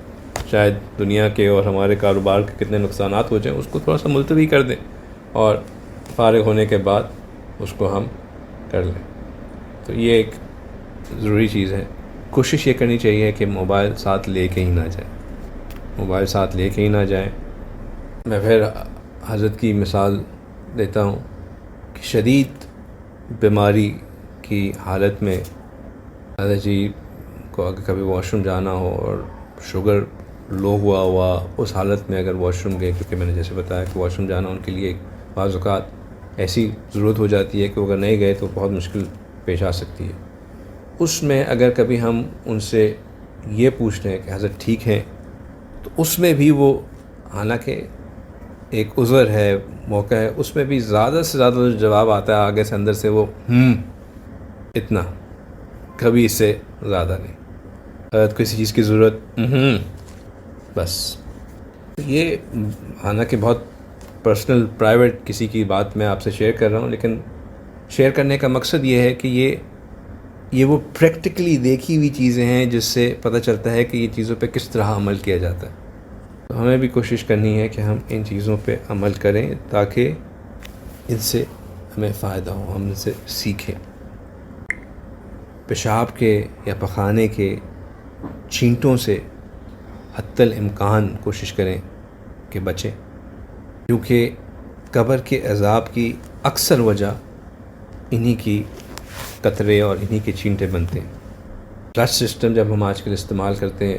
Speaker 1: شاید دنیا کے اور ہمارے کاروبار کے کتنے نقصانات ہو جائیں، اس کو تھوڑا سا ملتوی کر دیں اور فارغ ہونے کے بعد اس کو ہم کر لیں. تو یہ ایک ضروری چیز ہے. کوشش یہ کرنی چاہیے کہ موبائل ساتھ لے کے ہی نہ جائیں، موبائل ساتھ لے کے ہی نہ جائیں. میں پھر حضرت کی مثال دیتا ہوں کہ شدید بیماری کی حالت میں حضرت جی کو اگر کبھی واش روم جانا ہو اور شوگر لو ہوا اس حالت میں اگر واش روم گئے، کیونکہ میں نے جیسے بتایا کہ واش روم جانا ان کے لیے بعض اوقات ایسی ضرورت ہو جاتی ہے کہ وہ اگر نہیں گئے تو بہت مشکل پیش آ سکتی ہے. اس میں اگر کبھی ہم ان سے یہ پوچھ لیں کہ حضرت ٹھیک ہیں، تو اس میں بھی وہ حالانکہ ایک عذر ہے، موقع ہے، اس میں بھی زیادہ سے زیادہ جو جواب آتا ہے آگے سے اندر سے وہ اتنا، کبھی اس سے زیادہ نہیں. اگر کسی چیز کی ضرورت بس. یہ حالانکہ بہت پرسنل پرائیویٹ کسی کی بات میں آپ سے شیئر کر رہا ہوں، لیکن شیئر کرنے کا مقصد یہ ہے کہ یہ وہ پریکٹیکلی دیکھی ہوئی چیزیں ہیں جس سے پتہ چلتا ہے کہ یہ چیزوں پہ کس طرح عمل کیا جاتا ہے. تو ہمیں بھی کوشش کرنی ہے کہ ہم ان چیزوں پہ عمل کریں تاکہ ان سے ہمیں فائدہ ہو، ہم ان سے سیکھیں. پیشاب کے یا پخانے کے چھینٹوں سے حتی الامکان کوشش کریں کہ بچیں، کیونکہ قبر کے عذاب کی اکثر وجہ انہی کی قطرے اور انہی کے چھینٹے بنتے ہیں. فلش سسٹم جب ہم آج کل استعمال کرتے ہیں،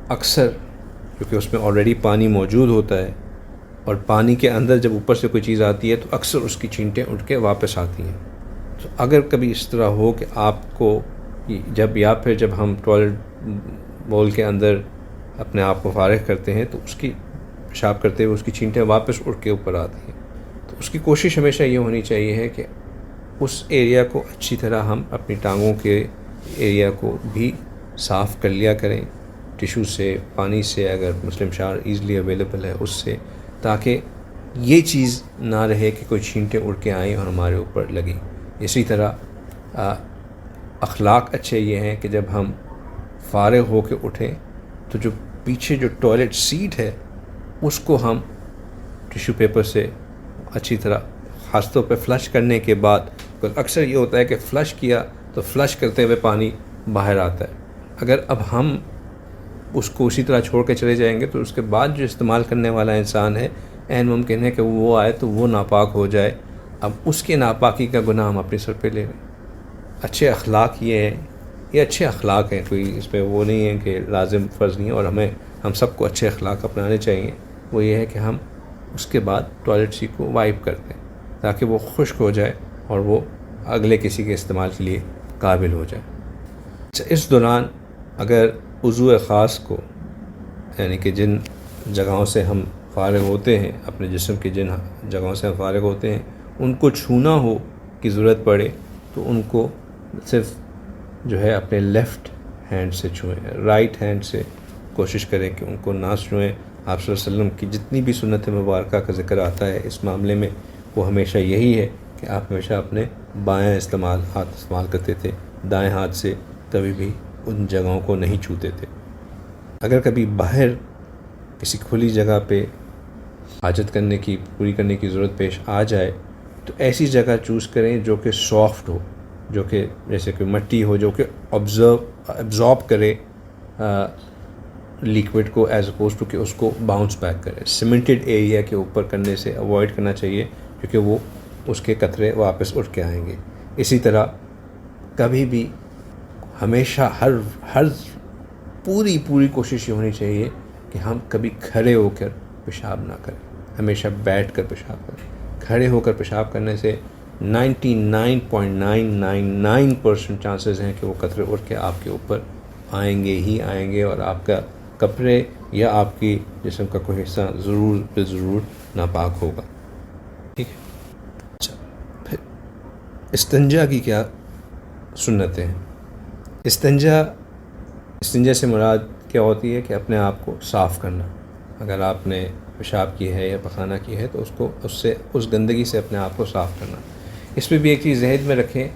Speaker 1: اکثر کیونکہ اس میں آلریڈی پانی موجود ہوتا ہے اور پانی کے اندر جب اوپر سے کوئی چیز آتی ہے تو اکثر اس کی چھینٹیں اٹھ کے واپس آتی ہیں. تو اگر کبھی اس طرح ہو کہ آپ کو جب ہم ٹوائلٹ بول کے اندر اپنے آپ کو فارغ کرتے ہیں تو اس کی پیشاب کرتے ہوئے اس کی چھینٹیں واپس اٹھ کے اوپر آتی ہیں، تو اس کی کوشش ہمیشہ یہ ہونی چاہیے ہے کہ اس ایریا کو اچھی طرح ہم اپنی ٹانگوں کے ایریا کو بھی صاف کر لیا کریں ٹیشو سے، پانی سے، اگر مسلم شاور ایزلی اویلیبل ہے اس سے، تاکہ یہ چیز نہ رہے کہ کوئی چھینٹیں اڑ کے آئیں اور ہمارے اوپر لگیں. اسی طرح اخلاق اچھے یہ ہیں کہ جب ہم فارغ ہو کے اٹھیں تو جو پیچھے جو ٹوائلٹ سیٹ ہے اس کو ہم ٹیشو پیپر سے اچھی طرح خاص طور پہ فلش کرنے کے بعد، اکثر یہ ہوتا ہے کہ فلش کیا تو فلش کرتے ہوئے پانی باہر آتا ہے. اگر اب ہم اس کو اسی طرح چھوڑ کے چلے جائیں گے تو اس کے بعد جو استعمال کرنے والا انسان ہے عین ممکن ہے کہ وہ آئے تو وہ ناپاک ہو جائے. اب اس کے ناپاکی کا گناہ ہم اپنے سر پہ لے لیں. اچھے اخلاق یہ ہیں، یہ اچھے اخلاق ہیں، کوئی اس پہ وہ نہیں ہے کہ لازم فرض نہیں ہے، اور ہم سب کو اچھے اخلاق اپنانے چاہیے. وہ یہ ہے کہ ہم اس کے بعد ٹوائلٹ سیٹ کو وائپ کر دیں تاکہ وہ خشک ہو جائے اور وہ اگلے کسی کے استعمال کے لیے قابل ہو جائے. اچھا، اس دوران اگر عضو خاص کو، یعنی کہ جن جگہوں سے ہم فارغ ہوتے ہیں، اپنے جسم کی جن جگہوں سے ہم فارغ ہوتے ہیں، ان کو چھونا ہو کی ضرورت پڑے تو ان کو صرف جو ہے اپنے لیفٹ ہینڈ سے چھوئیں، رائٹ ہینڈ سے کوشش کریں کہ ان کو نہ چھوئیں. آپ صلی اللہ علیہ وسلم کی جتنی بھی سنت مبارکہ کا ذکر آتا ہے اس معاملے میں، وہ ہمیشہ یہی ہے کہ آپ ہمیشہ اپنے بائیں ہاتھ استعمال کرتے تھے، دائیں ہاتھ سے کبھی بھی ان جگہوں کو نہیں چھوتے تھے. اگر کبھی باہر کسی کھلی جگہ پہ حاجت پوری کرنے کی ضرورت پیش آ جائے تو ایسی جگہ چوز کریں جو کہ سافٹ ہو، جو کہ جیسے کہ مٹی ہو، جو کہ ابزارب کرے لیکوڈ کو ایز اپوز ٹو کہ اس کو باؤنس بیک کرے. سیمنٹڈ ایریا کے اوپر کرنے سے اوائڈ کرنا چاہیے کیونکہ وہ اس کے قطرے واپس اٹھ کے آئیں گے. اسی طرح کبھی بھی ہمیشہ ہر پوری کوشش یہ ہونی چاہیے کہ ہم کبھی کھڑے ہو کر پیشاب نہ کریں، ہمیشہ بیٹھ کر پیشاب کریں. کھڑے ہو کر پیشاب کرنے سے 99.999% چانسز ہیں کہ وہ قطرے اٹھ کے آپ کے اوپر آئیں گے اور آپ کا کپڑے یا آپ کی جسم کا کوئی حصہ ضرور ناپاک ہوگا. ٹھیک ہے. اچھا، پھر استنجا کی کیا سنتیں ہیں؟ استنجا سے مراد کیا ہوتی ہے کہ اپنے آپ کو صاف کرنا. اگر آپ نے پیشاب کی ہے یا پخانہ کی ہے تو اس گندگی سے اپنے آپ کو صاف کرنا. اس میں بھی ایک چیز ذہن میں رکھیں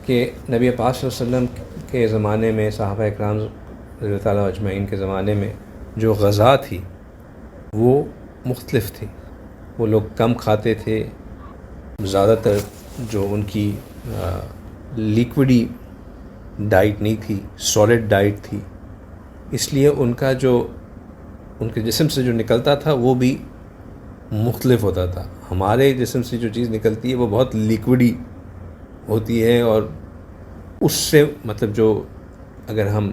Speaker 1: کہ نبی پاک صلی اللہ علیہ وسلم کے زمانے میں، صحابہ اکرام رضی اللہ تعالیٰ اجمعین کے زمانے میں جو غذا تھی وہ مختلف تھی. وہ لوگ کم کھاتے تھے، زیادہ تر جو ان کی لیکوڈی ڈائٹ نہیں تھی، سالڈ ڈائٹ تھی. اس لیے ان کے جسم سے جو نکلتا تھا وہ بھی مختلف ہوتا تھا. ہمارے جسم سے جو چیز نکلتی ہے وہ بہت لیکوڈی ہوتی ہے، اور اس سے مطلب جو اگر ہم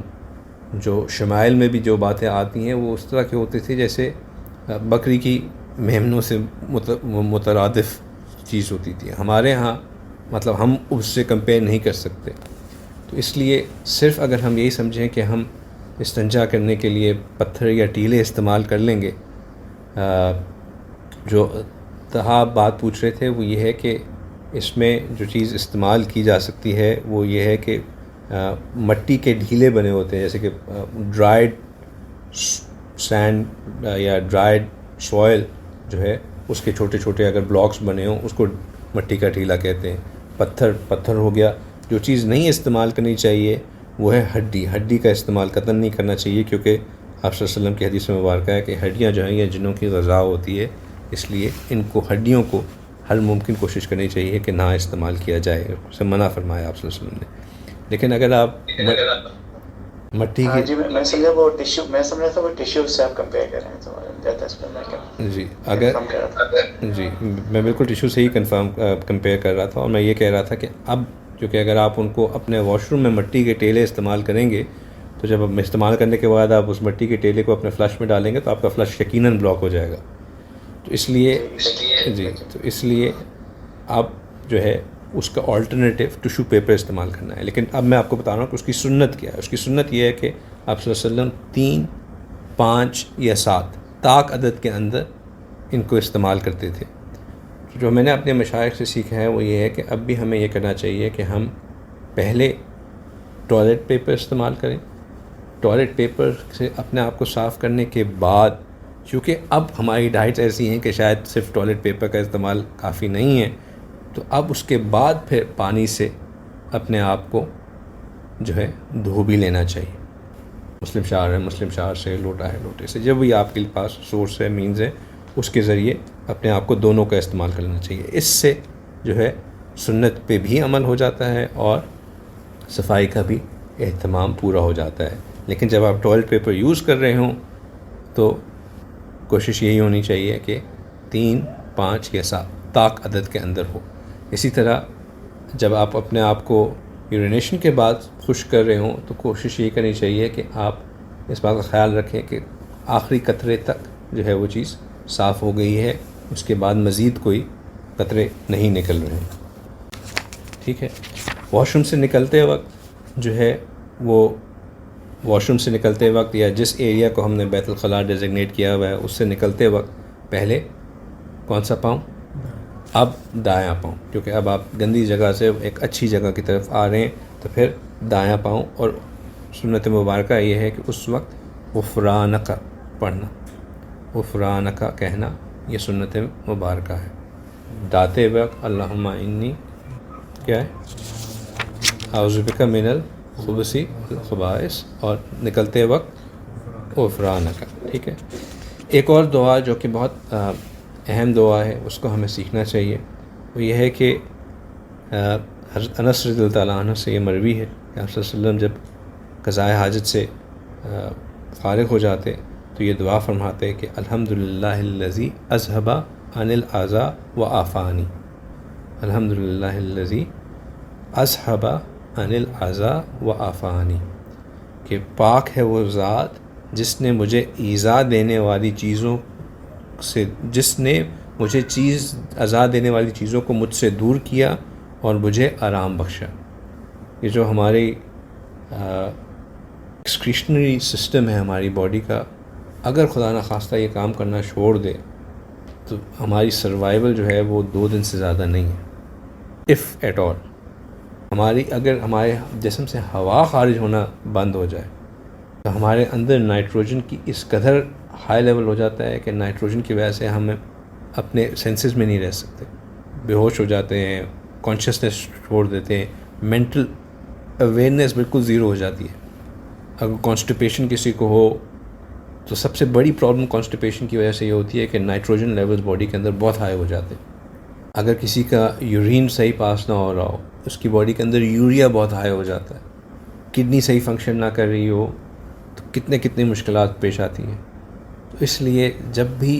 Speaker 1: جو شمائل میں بھی جو باتیں آتی ہیں وہ اس طرح کی ہوتی تھی جیسے بکری کی میمنوں سے مترادف چیز ہوتی تھی. ہمارے ہاں مطلب ہم اس سے کمپیئر نہیں کر سکتے. تو اس لیے صرف اگر ہم یہی سمجھیں کہ ہم استنجا کرنے کے لیے پتھر یا ٹیلے استعمال کر لیں گے. جو تہا بات پوچھ رہے تھے وہ یہ ہے کہ اس میں جو چیز استعمال کی جا سکتی ہے وہ یہ ہے کہ مٹی کے ڈھیلے بنے ہوتے ہیں، جیسے کہ ڈرائیڈ سینڈ یا ڈرائیڈ سوئل جو ہے اس کے چھوٹے چھوٹے اگر بلاکس بنے ہوں اس کو مٹی کا ٹھیلا کہتے ہیں. پتھر ہو گیا. جو چیز نہیں استعمال کرنی چاہیے وہ ہے ہڈی کا استعمال قطعاً نہیں کرنا چاہیے، کیونکہ آپ صلی اللہ علیہ وسلم کی حدیث میں مبارکہ ہے کہ ہڈیاں جو ہیں یہ جنوں کی غذا ہوتی ہے، اس لیے ہڈیوں کو ہر ممکن کوشش کرنی چاہیے کہ نہ استعمال کیا جائے. اسے منع فرمایا آپ صلی اللہ علیہ وسلم نے. لیکن اگر آپ مٹی کی
Speaker 2: جی میں سمجھا وہ ٹیشو، میں سمجھا تھا وہ ٹیشو سے آپ کمپیئر کر رہے ہیں تو
Speaker 1: جی جی میں بالکل ٹیشو سے ہی کمپیئر کر رہا تھا. اور میں یہ کہہ رہا تھا کہ اب کیونکہ اگر آپ ان کو اپنے واش روم میں مٹی کے ٹیلے استعمال کریں گے تو جب استعمال کرنے کے بعد آپ اس مٹی کے ٹیلے کو اپنے فلش میں ڈالیں گے تو آپ کا فلش یقیناً بلاک ہو جائے گا. تو اس لیے آپ جو ہے اس کا آلٹرنیٹیو ٹیشو پیپر استعمال کرنا ہے. لیکن اب میں آپ کو بتا رہا ہوں کہ اس کی سنت کیا ہے. اس کی سنت یہ ہے کہ آپ صلی اللہ علیہ وسلم 3، 5 یا 7 طاق عدد کے اندر ان کو استعمال کرتے تھے. جو میں نے اپنے مشائخ سے سیکھا ہے وہ یہ ہے کہ اب بھی ہمیں یہ کرنا چاہیے کہ ہم پہلے ٹوائلٹ پیپر استعمال کریں. ٹوائلٹ پیپر سے اپنے آپ کو صاف کرنے کے بعد، کیونکہ اب ہماری ڈائٹس ایسی ہیں کہ شاید صرف ٹوائلٹ پیپر کا استعمال کافی نہیں ہے، تو اب اس کے بعد پھر پانی سے اپنے آپ کو جو ہے دھو بھی لینا چاہیے. مسلم شاعر ہے، مسلم شاعر سے، لوٹا ہے لوٹے سے، جب بھی آپ کے پاس سورس ہے، مینز ہے، اس کے ذریعے اپنے آپ کو دونوں کا استعمال کر لینا چاہیے. اس سے جو ہے سنت پہ بھی عمل ہو جاتا ہے اور صفائی کا بھی اہتمام پورا ہو جاتا ہے. لیکن جب آپ ٹوائلٹ پیپر یوز کر رہے ہوں تو کوشش یہی ہونی چاہیے کہ 3، 5 یا 7 طاق عدد کے اندر ہو. اسی طرح جب آپ اپنے آپ کو یورینیشن کے بعد خشک کر رہے ہوں تو کوشش یہ کرنی چاہیے کہ آپ اس بات کا خیال رکھیں کہ آخری قطرے تک جو ہے وہ چیز صاف ہو گئی ہے، اس کے بعد مزید کوئی قطرے نہیں نکل رہے ہیں. ٹھیک ہے. واش روم سے نکلتے وقت جو ہے وہ واش روم سے نکلتے وقت یا جس ایریا کو ہم نے بیت الخلاء ڈیزگنیٹ کیا ہوا ہے اس سے نکلتے وقت پہلے کون سا پاؤں؟ اب دایاں پاؤں، کیونکہ اب آپ گندی جگہ سے ایک اچھی جگہ کی طرف آ رہے ہیں تو پھر دایاں پاؤں. اور سنت مبارکہ یہ ہے کہ اس وقت غفرانک پڑھنا، غفرانک کہنا، یہ سنت مبارکہ ہے. داتے وقت اللہم انی کیا ہے اعوذ بک من الخبث والخبائث، اور نکلتے وقت غفرانک. ٹھیک ہے. ایک اور دعا جو کہ بہت اہم دعا ہے اس کو ہمیں سیکھنا چاہیے، وہ یہ ہے کہ حضرت انس رضی اللہ تعالیٰ عنہ سے یہ مروی ہے کہ آپ صلی اللہ علیہ وسلم جب قضائے حاجت سے فارغ ہو جاتے تو یہ دعا فرماتے کہ الحمدللہ الذی اذھب عن الاذى وعافانی. الحمدللہ الذی اذھب عن الاذى وعافانی، کہ پاک ہے وہ ذات جس نے مجھے ایذا دینے والی چیزوں سے، جس نے مجھے ایذا دینے والی چیزوں کو مجھ سے دور کیا اور مجھے آرام بخشا. یہ جو ہماری ایکسکریشنری سسٹم ہے ہماری باڈی کا، اگر خدا نخواستہ یہ کام کرنا چھوڑ دے تو ہماری سروائیول جو ہے وہ 2 دن سے زیادہ نہیں ہے، اف ایٹ آل. اگر ہمارے جسم سے ہوا خارج ہونا بند ہو جائے تو ہمارے اندر نائٹروجن کی اس قدر ہائی لیول ہو جاتا ہے کہ نائٹروجن کی وجہ سے ہم اپنے سینسز میں نہیں رہ سکتے، بے ہوش ہو جاتے ہیں، کانشیسنیس چھوڑ دیتے ہیں، مینٹل اویئرنیس بالکل زیرو ہو جاتی ہے۔ اگر کانسٹیپیشن کسی کو ہو تو سب سے بڑی پرابلم کانسٹیپیشن کی وجہ سے یہ ہوتی ہے کہ نائٹروجن لیولز باڈی کے اندر بہت ہائی ہو جاتے ہیں۔ اگر کسی کا یورین صحیح پاس نہ ہو رہا ہو، اس کی باڈی کے اندر یوریا بہت ہائی ہو جاتا ہے، کڈنی صحیح فنکشن نہ کر رہی ہو تو کتنے مشکلات پیش آتی ہیں۔ تو اس لیے جب بھی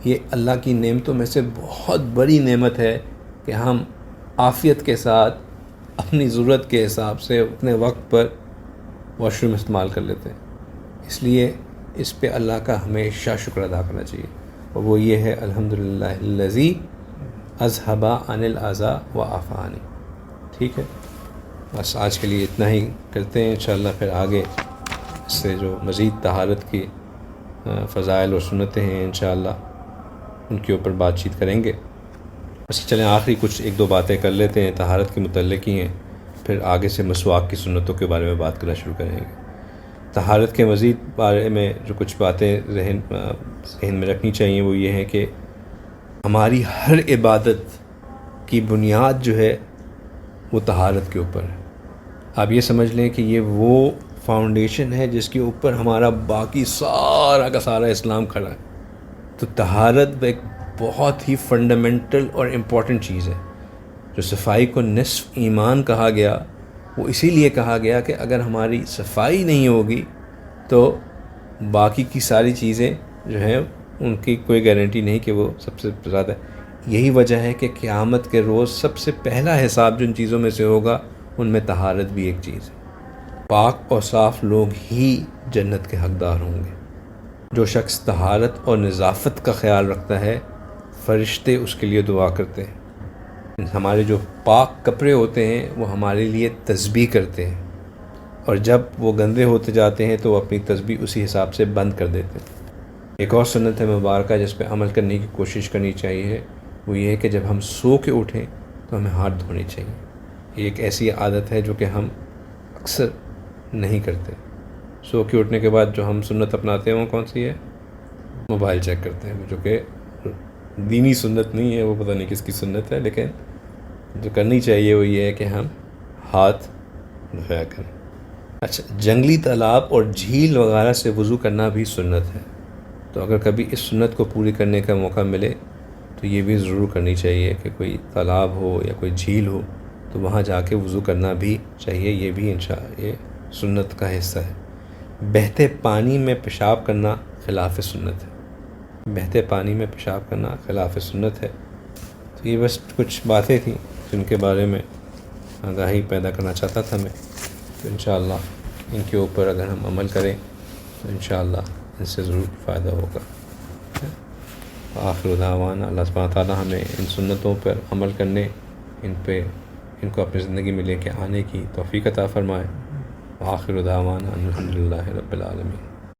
Speaker 1: یہ اللہ کی نعمتوں میں سے بہت بڑی نعمت ہے کہ ہم عافیت کے ساتھ اپنی ضرورت کے حساب سے اپنے وقت پر واش روم استعمال کر لیتے ہیں، اس لیے اس پہ اللہ کا ہمیشہ شکر ادا کرنا چاہیے، اور وہ یہ ہے الحمدللہ الذی اذھب عن الاذى وعافانی۔ ٹھیک ہے، بس آج کے لیے اتنا ہی کرتے ہیں، انشاءاللہ پھر آگے اس سے جو مزید طہارت کی فضائل اور سنتیں ہیں انشاءاللہ ان کے اوپر بات چیت کریں گے۔ بس چلیں آخری کچھ ایک دو باتیں کر لیتے ہیں طہارت کے متعلق ہی ہیں، پھر آگے سے مسواک کی سنتوں کے بارے میں بات کرنا شروع کریں گے۔ طہارت کے مزید بارے میں جو کچھ باتیں ذہن میں رکھنی چاہیے وہ یہ ہے کہ ہماری ہر عبادت کی بنیاد جو ہے وہ طہارت کے اوپر ہے۔ آپ یہ سمجھ لیں کہ یہ وہ فاؤنڈیشن ہے جس کے اوپر ہمارا باقی سارا کا سارا اسلام کھڑا ہے۔ تو طہارت ایک بہت ہی فنڈامنٹل اور امپورٹنٹ چیز ہے۔ جو صفائی کو نصف ایمان کہا گیا وہ اسی لیے کہا گیا کہ اگر ہماری صفائی نہیں ہوگی تو باقی کی ساری چیزیں جو ہیں ان کی کوئی گارنٹی نہیں کہ وہ سب سے زیادہ۔ یہی وجہ ہے کہ قیامت کے روز سب سے پہلا حساب جن چیزوں میں سے ہوگا ان میں طہارت بھی ایک چیز ہے۔ پاک اور صاف لوگ ہی جنت کے حقدار ہوں گے۔ جو شخص طہارت اور نظافت کا خیال رکھتا ہے فرشتے اس کے لیے دعا کرتے ہیں۔ ہمارے جو پاک کپڑے ہوتے ہیں وہ ہمارے لیے تسبیح کرتے ہیں، اور جب وہ گندے ہوتے جاتے ہیں تو وہ اپنی تسبیح اسی حساب سے بند کر دیتے ہیں۔ ایک اور سنت ہے مبارکہ جس پہ عمل کرنے کی کوشش کرنی چاہیے، وہ یہ ہے کہ جب ہم سو کے اٹھیں تو ہمیں ہاتھ دھونے چاہیے۔ یہ ایک ایسی عادت ہے جو کہ ہم اکثر نہیں کرتے۔ سو کے اٹھنے کے بعد جو ہم سنت اپناتے ہیں وہ کون سی ہے؟ موبائل چیک کرتے ہیں، جو کہ دینی سنت نہیں ہے، وہ پتہ نہیں کس کی سنت ہے، لیکن جو کرنی چاہیے وہ یہ ہے کہ ہم ہاتھ دھویا کریں۔ اچھا، جنگلی تالاب اور جھیل وغیرہ سے وضو کرنا بھی سنت ہے، تو اگر کبھی اس سنت کو پوری کرنے کا موقع ملے تو یہ بھی ضرور کرنی چاہیے کہ کوئی تالاب ہو یا کوئی جھیل ہو تو وہاں جا کے وضو کرنا بھی چاہیے، یہ بھی انشاءاللہ یہ سنت کا حصہ ہے۔ بہتے پانی میں پیشاب کرنا خلاف سنت ہے، بہتے پانی میں پیشاب کرنا خلاف سنت ہے۔ تو یہ بس کچھ باتیں تھیں جن کے بارے میں آگاہی پیدا کرنا چاہتا تھا میں، تو انشاءاللہ ان کے اوپر اگر ہم عمل کریں تو انشاءاللہ ان سے ضرور فائدہ ہوگا۔ آخر دعوانا اللہ سبحانہ وتعالی ہمیں ان سنتوں پر عمل کرنے، ان کو اپنی زندگی میں لے کے آنے کی توفیق عطا فرمائے۔ آخر دعوانا الحمدللہ رب العالمین۔